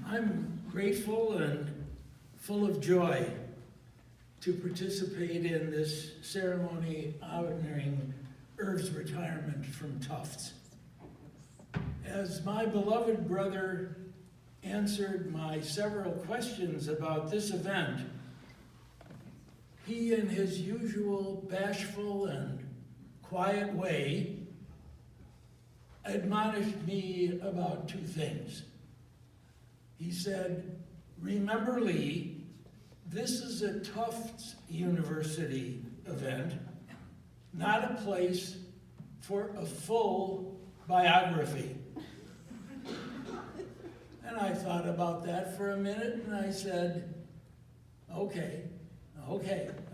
I'm grateful and full of joy to participate in this ceremony honoring Irv's retirement from Tufts. As my beloved brother answered my several questions about this event, he, in his usual bashful and quiet way, admonished me about two things. He said, "Remember, Lee, this is a Tufts University event, not a place for a full biography." And I thought about that for a minute, and I said, okay,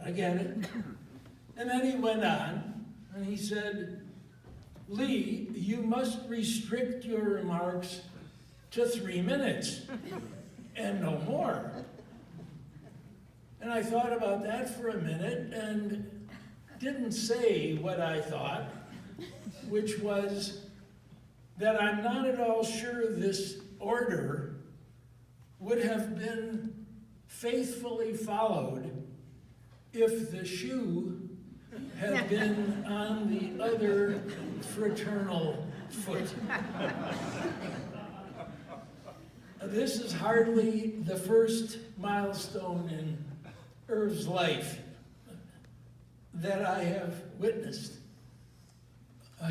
I get it. And then he went on, and he said, "Lee, you must restrict your remarks to 3 minutes, and no more." And I thought about that for a minute, and didn't say what I thought, which was that I'm not at all sure this order would have been faithfully followed if the shoe had been on the other fraternal foot. This is hardly the first milestone in Irv's life that I have witnessed.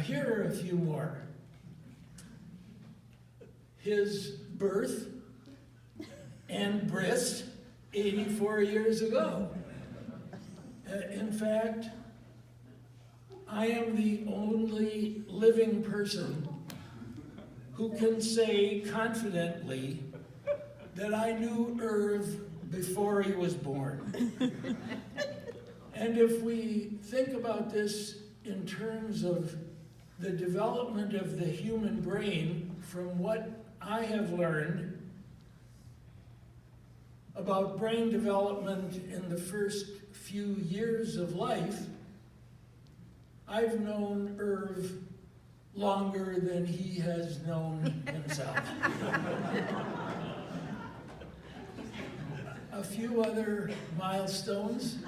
Here are a few more. His birth and bris 84 years ago. In fact, I am the only living person who can say confidently that I knew Irv before he was born. And if we think about this in terms of the development of the human brain, from what I have learned about brain development in the first few years of life, I've known Irv longer than he has known himself. A few other milestones.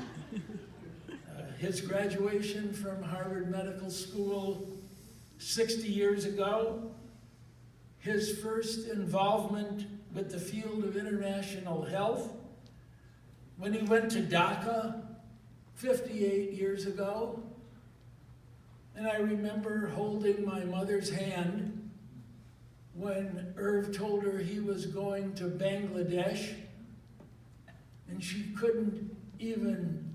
His graduation from Harvard Medical School 60 years ago. His first involvement with the field of international health when he went to Dhaka 58 years ago. And I remember holding my mother's hand when Irv told her he was going to Bangladesh, and she couldn't even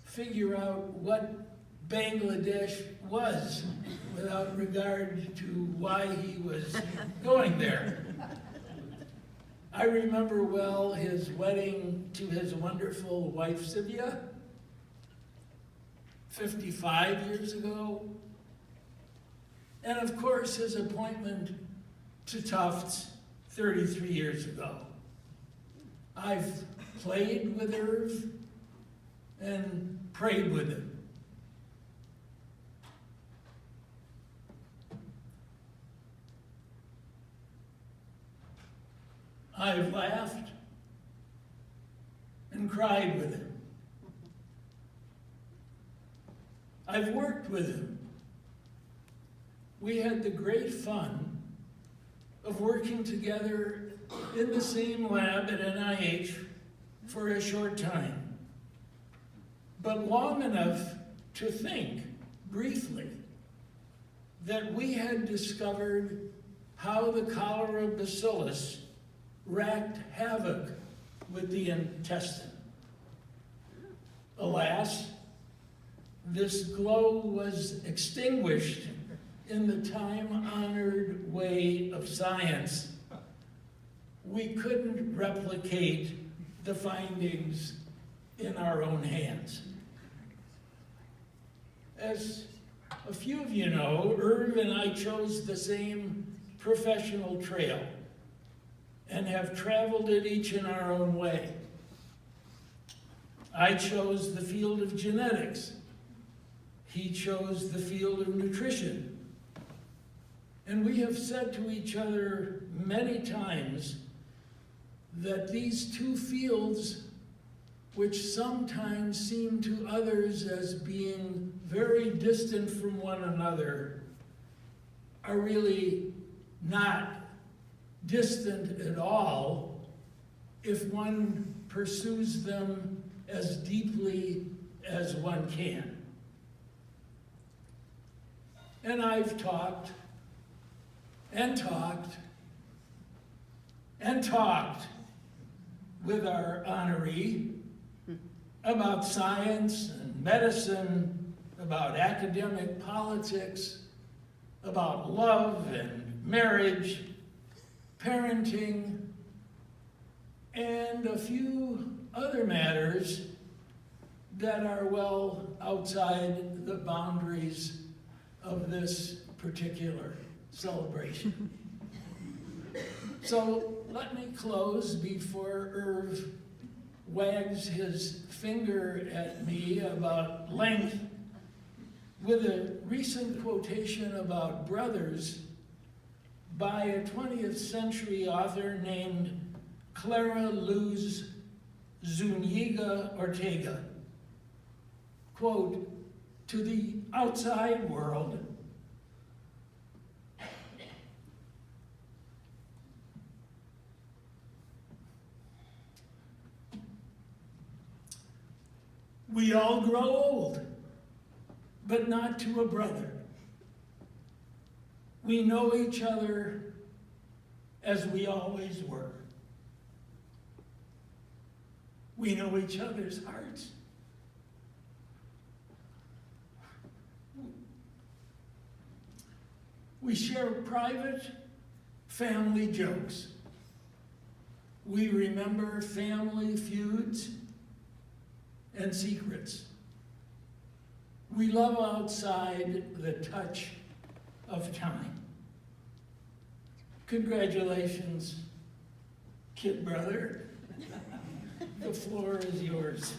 figure out what Bangladesh was without regard to why he was going there. I remember well his wedding to his wonderful wife, Sylvia, 55 years ago. And of course, his appointment to Tufts 33 years ago. I've played with Irv and prayed with him. I've laughed and cried with him. I've worked with him. We had the great fun of working together in the same lab at NIH for a short time, but long enough to think, briefly, that we had discovered how the cholera bacillus wreaked havoc with the intestine. Alas, this glow was extinguished in the time-honored way of science. We couldn't replicate the findings in our own hands. As a few of you know, Irv and I chose the same professional trail and have traveled it each in our own way. I chose the field of genetics. He chose the field of nutrition. And we have said to each other many times that these two fields, which sometimes seem to others as being very distant from one another, are really not distant at all if one pursues them as deeply as one can. And I've talked and talked and talked with our honoree about science and medicine, about academic politics, about love and marriage, parenting, and a few other matters that are well outside the boundaries of this particular celebration. So let me close before Irv wags his finger at me about length with a recent quotation about brothers by a 20th century author named Clara Luz Zuniga Ortega. Quote, "To the outside world, we all grow old, but not to a brother. We know each other as we always were. We know each other's hearts. We share private family jokes. We remember family feuds and secrets. We love outside the touch of time. Congratulations, kid brother. The floor is yours.